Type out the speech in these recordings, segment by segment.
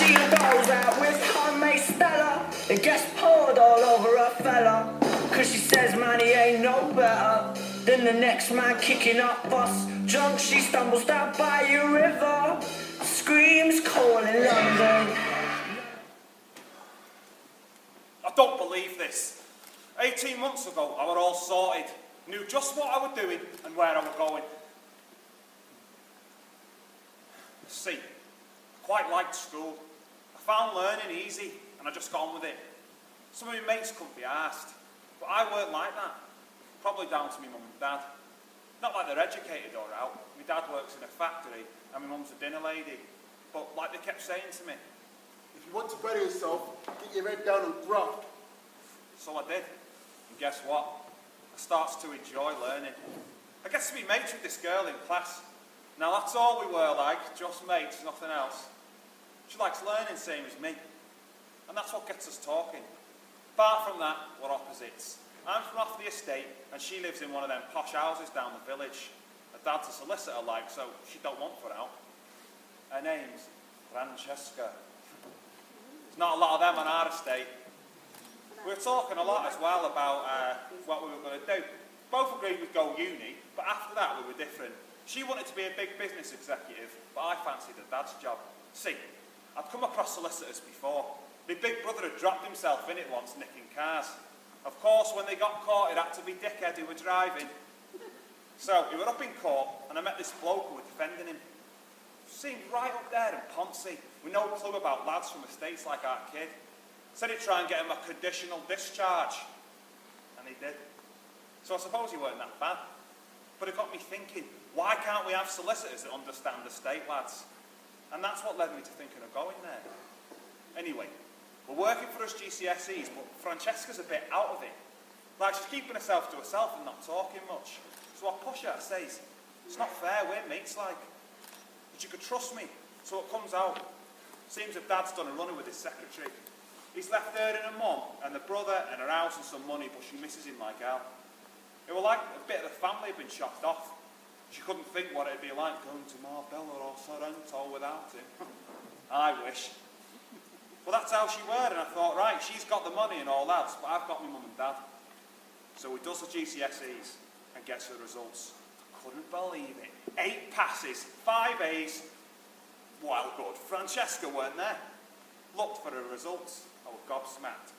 she goes out with her mate Stella. It gets poured all over her fella. Cause she says man he ain't no better than the next man kicking up fuss. Drunk she stumbles down by a river, screams calling London. I don't believe this. 18 months ago I were all sorted, knew just what I was doing and where I was going. See, I quite liked school. I found learning easy and I just got on with it. Some of my mates couldn't be arsed, but I weren't like that. Probably down to my mum and dad. Not like they're educated or out. My dad works in a factory and my mum's a dinner lady. But like they kept saying to me. If you want to better yourself, get your head down and graft. So I did. And guess what? I started to enjoy learning. I get to be mates with this girl in class. Now that's all we were like, just mates, nothing else. She likes learning same as me. And that's what gets us talking. Apart from that, we're opposites. I'm from off the estate and she lives in one of them posh houses down the village. Her dad's a solicitor like, so she don't want put out. Her name's Francesca. There's not a lot of them on our estate. We were talking a lot as well about what we were going to do. Both agreed we'd go uni, but after that we were different. She wanted to be a big business executive, but I fancied her dad's job. See, I'd come across solicitors before. My big brother had dropped himself in it once, nicking cars. Of course, when they got caught, it had to be dickhead who were driving. So, we were up in court, and I met this bloke who was defending him. Seemed right up there in Ponce, with no clue about lads from estates like our kid. Said he'd try and get him a conditional discharge. And he did. So I suppose he weren't that bad. But it got me thinking, why can't we have solicitors that understand estate lads? And that's what led me to thinking of going there. Anyway, we're working for us GCSEs, but Francesca's a bit out of it. Like, she's keeping herself to herself and not talking much. So I push her, I says, it's not fair, we're mates like. But you could trust me. So it comes out. Seems her dad's done a runner with his secretary. He's left her and her mum, and the brother and her house and some money, but she misses him like hell. It was like a bit of the family had been chopped off. She couldn't think what it'd be like going to Marbella or Sorrento without him. I wish. Well, that's how she were, and I thought, right, she's got the money and all that, but I've got my mum and dad. So he does the GCSEs and gets the results. Couldn't believe it. 8 passes, 5 A's. Well, good. Francesca weren't there. Looked for her results. I was gobsmacked.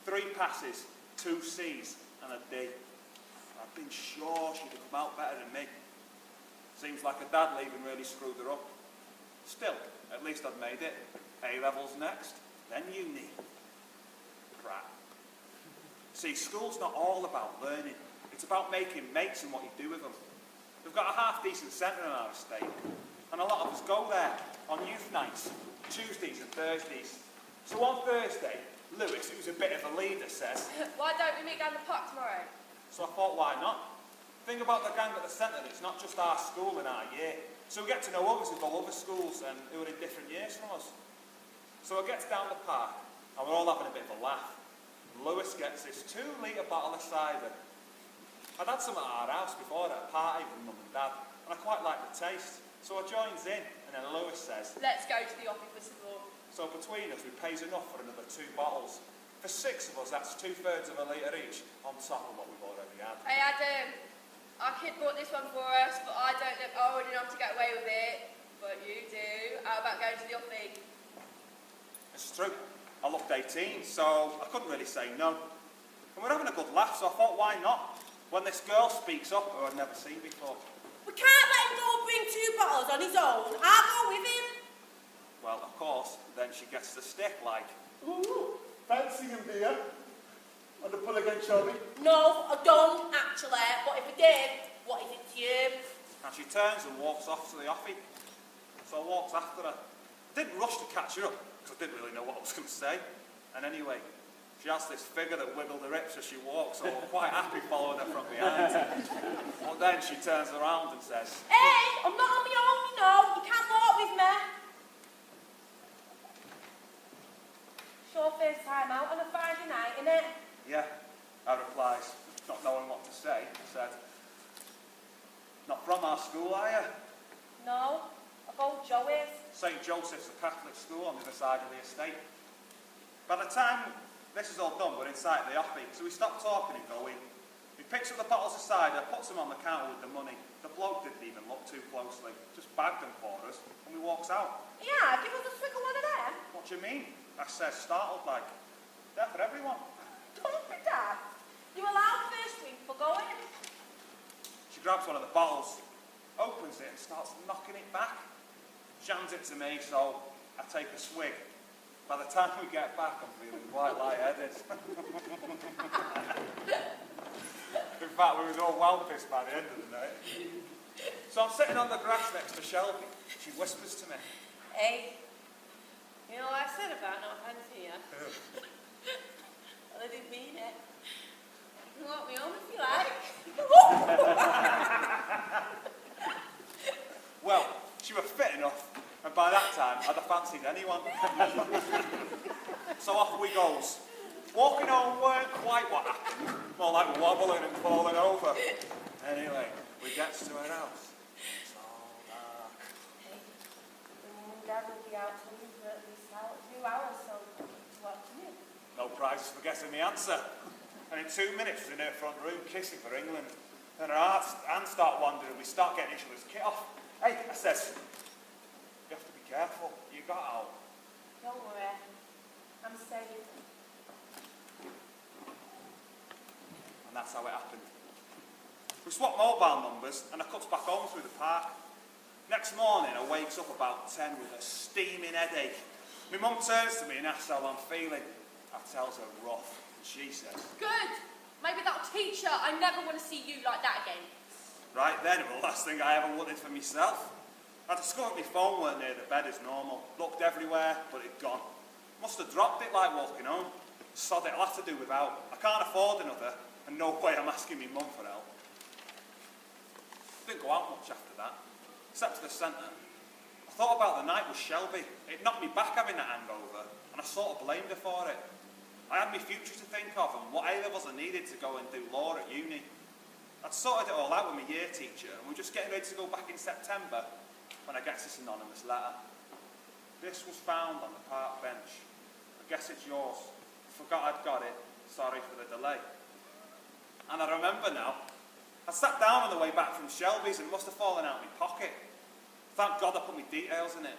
3 passes, 2 C's, and a D. I've been sure she'd have come out better than me. Seems like her dad leaving really screwed her up. Still, at least I'd made it. A-levels next, then uni. Crap. See, school's not all about learning. It's about making mates and what you do with them. We've got a half-decent centre in our estate, and a lot of us go there on youth nights, Tuesdays and Thursdays. So on Thursday, Lewis, who's a bit of a leader, says, why don't we meet down the park tomorrow? So I thought, why not? Think about the gang at the centre, it's not just our school in our year. So we get to know others who go other schools and who are in different years from us. So I get down the park, and we're all having a bit of a laugh. And Lewis gets this 2-litre bottle of cider. I'd had some at our house before at a party with mum and dad, and I quite liked the taste. So I joins in, and then Lewis says, let's go to the Cartwheel Festival. So between us, we pays enough for another 2 bottles. For 6 of us, that's 2/3 of a litre each, on top of what we've already had. Hey Adam, our kid bought this one for us, but I don't look old enough to get away with it. But you do. How about going to the offing? It's true. I looked 18, so I couldn't really say no. And we're having a good laugh, so I thought, why not? When this girl speaks up, who I'd never seen before. We can't let him go bring 2 bottles on his own. I'll go with him. Well, of course, then she gets the stick, like. Ooh, fancy him, dear. Want to pull against Shelby? No, I don't, actually. But if I did, what is it to you? And she turns and walks off to the offie. So I walked after her. I didn't rush to catch her up, because I didn't really know what I was going to say. And anyway, she has this figure that wiggled her hips as she walks, so I'm quite happy following her from behind. But then she turns around and says, Hey, I'm not on my own, you know. You can't walk with me. Sure first time out on a Friday night, innit? yeah, I replies, not knowing what to say. I said, not from our school, are you? No, I go Joey's. St. Joseph's, a Catholic school on the other side of the estate. By the time this is all done, we're inside the offie, so we stop talking and go in. He picks up the bottles of cider, puts them on the counter with the money. The bloke didn't even look too closely, just bagged them for us, and we walks out. Yeah, give us a swig of one of them. What do you mean? I says, startled like. They're for everyone. Don't be daft. You allow first drink for going. She grabs one of the bottles, opens it and starts knocking it back. Jams it to me, so I take a swig. By the time we get back, I'm feeling quite lightheaded. In fact, we were all well pissed by the end of the night. So I'm sitting on the grass next to Shelby. She whispers to me. Hey, you know what I said about not fancy you? Well, I didn't mean it. You can walk me home if you like. Well, she was fit enough, and by that time, I'd have fancied anyone. So off we goes. Walking home weren't quite what happened, more like wobbling and falling over. Anyway, we gets to her house. It's all dark. Hey, the mum and dad will be out till for at least 2 hours, so what do you do? No prizes for guessing the answer. And in 2 minutes, we're in her front room kissing for England. Then her hands start wandering, we start getting each other's kit off. Hey, I says, you have to be careful. You got out. Don't worry, I'm safe. And that's how it happened. We swapped mobile numbers and I cuts back home through the park. Next morning I wakes up about 10 with a steaming headache. My mum turns to me and asks how I'm feeling. I tells her rough and she says, Good. Maybe that'll teach her. I never want to see you like that again. right then, it was the last thing I ever wanted for myself. I discovered my phone weren't near the bed as normal. Looked everywhere, but it'd gone. Must have dropped it like walking home. Sod it, I'll have to do without. I can't afford another, and no way I'm asking my mum for help. Didn't go out much after that, except to the centre. I thought about the night with Shelby. It knocked me back having that hangover, and I sort of blamed her for it. I had my future to think of, and what A-levels I needed to go and do law at uni. I'd sorted it all out with my year teacher, and we're just getting ready to go back in September, when I get this anonymous letter. This was found on the park bench. I guess it's yours. Forgot I'd got it. Sorry for the delay. And I remember now. I sat down on the way back from Shelby's and it must have fallen out of my pocket. Thank God I put my details in it.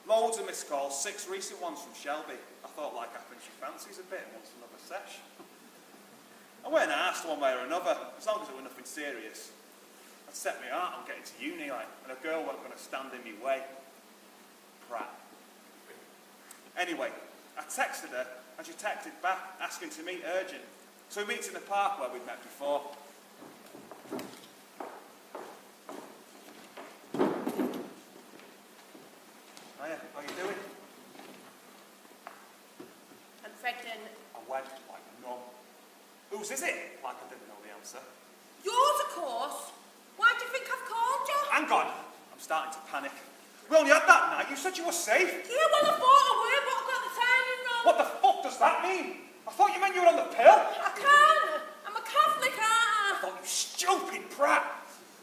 Loads of missed calls, 6 recent ones from Shelby. I thought like happens she fancies a bit and wants another sesh. I went and asked one way or another, as long as it was nothing serious. I'd set my heart on getting to uni like, and a girl wasn't going to stand in my way. Prat. Anyway, I texted her and she texted back asking to meet urgent. So we meet in the park where we'd met before. Hiya, how you doing? I'm pregnant. I went like a numb. Whose is it? Like I didn't know the answer. Yours, of course. Why do you think I've called you? Hang on, I'm starting to panic. We only had that night, you said you were safe. Yeah, well, I thought I were, but I got the timing wrong. What the fuck does that mean? I thought you meant you were on the pill. I can't. I'm a Catholic, aren't I? Oh, you stupid brat.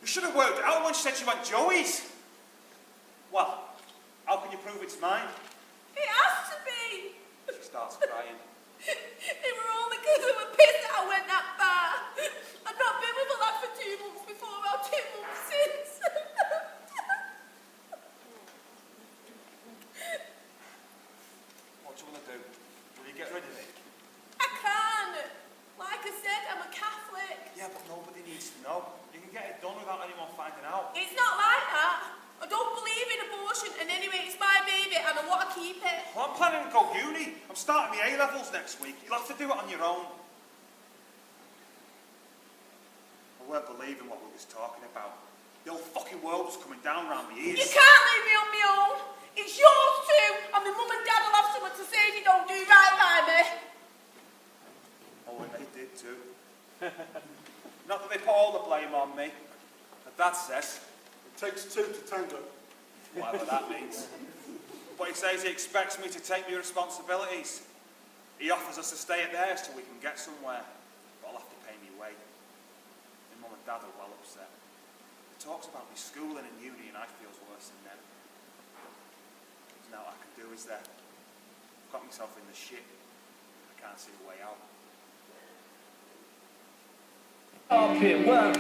You should have worked it out when she said she went Joey's. Well, how can you prove it's mine? It has to be. She starts crying. It were only because I was pissed that I went that far. I'd not been with a lad for 2 months before, about 2 months since. What do you want to do? Will you get rid of it? I can't. Like I said, I'm a Catholic. Yeah, but nobody needs to know. You can get it done without anyone finding out. It's not like that. I don't believe in abortion, and anyway, it's my baby, and I want to keep it. Well, I'm planning to go uni. I'm starting my A-levels next week. You'll have to do it on your own. I weren't believing what we was talking about. The whole fucking world was coming down round my ears. You can't leave me on my own. It's yours too, and my mum and dad will have something to say if you don't do right by me. Oh, and they did too. Not that they put all the blame on me. But Dad says, It takes 2 to tango. whatever that means. But he says he expects me to take my responsibilities. He offers us to stay at theirs till we can get somewhere. But I'll have to pay me way. My mum and Dad are well upset. He talks about me schooling and uni and I feels worse than them. Nothing I can do, is there? I've got myself in the shit. I can't see a way out. Carpet work.